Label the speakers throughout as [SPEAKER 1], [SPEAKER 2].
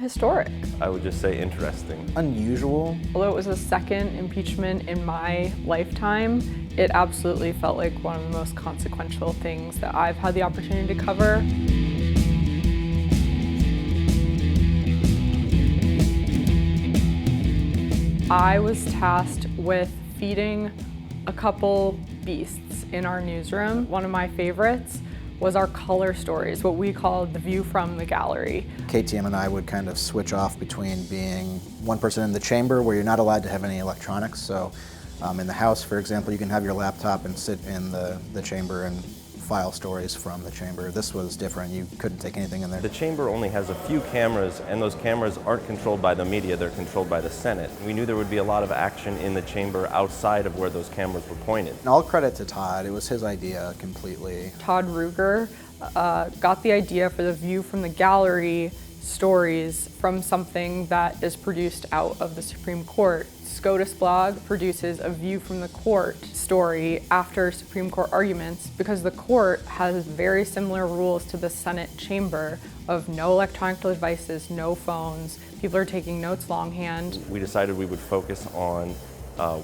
[SPEAKER 1] Historic.
[SPEAKER 2] I would just say interesting.
[SPEAKER 3] Unusual.
[SPEAKER 1] Although it was the second impeachment in my lifetime, it absolutely felt like one of the most consequential things that I've had the opportunity to cover. I was tasked with feeding a couple beasts in our newsroom. One of my favorites was our color stories, what we called the view from the gallery.
[SPEAKER 3] KTM and I would kind of switch off between being one person in the chamber where you're not allowed to have any electronics. So in the House, for example, you can have your laptop and sit in the chamber and file stories from the chamber. This was different. You couldn't take anything in there.
[SPEAKER 2] The chamber only has a few cameras, and those cameras aren't controlled by the media, they're controlled by the Senate. We knew there would be a lot of action in the chamber outside of where those cameras were pointed.
[SPEAKER 3] And all credit to Todd. It was his idea completely.
[SPEAKER 1] Todd Ruger got the idea for the view from the gallery stories from something that is produced out of the Supreme Court. SCOTUS Blog produces a view from the court story after Supreme Court arguments because the court has very similar rules to the Senate chamber of no electronic devices, no phones. People are taking notes longhand.
[SPEAKER 2] We decided we would focus on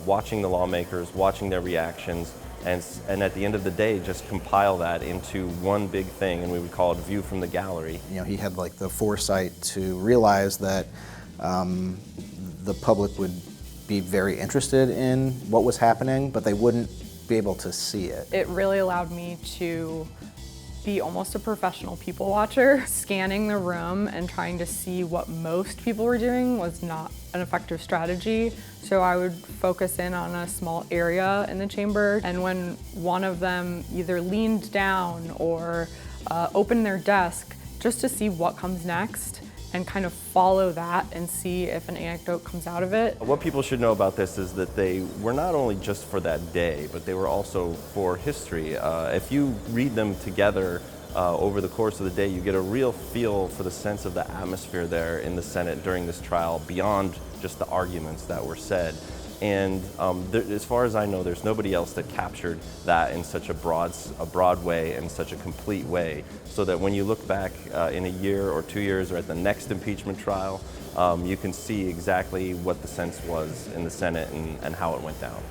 [SPEAKER 2] watching the lawmakers, watching their reactions, and at the end of the day, just compile that into one big thing, and we would call it View from the Gallery.
[SPEAKER 3] You know, he had like the foresight to realize that the public would be very interested in what was happening, but they wouldn't be able to see it.
[SPEAKER 1] It really allowed me to be almost a professional people watcher. Scanning the room and trying to see what most people were doing was not an effective strategy. So I would focus in on a small area in the chamber, and when one of them either leaned down or opened their desk, just to see what comes next and kind of follow that and see if an anecdote comes out of it.
[SPEAKER 2] What people should know about this is that they were not only just for that day, but they were also for history. If you read them together over the course of the day, you get a real feel for the sense of the atmosphere there in the Senate during this trial, beyond just the arguments that were said. And as far as I know, there's nobody else that captured that in such a broad way and such a complete way, so that when you look back in a year or 2 years or at the next impeachment trial, you can see exactly what the sense was in the Senate and how it went down.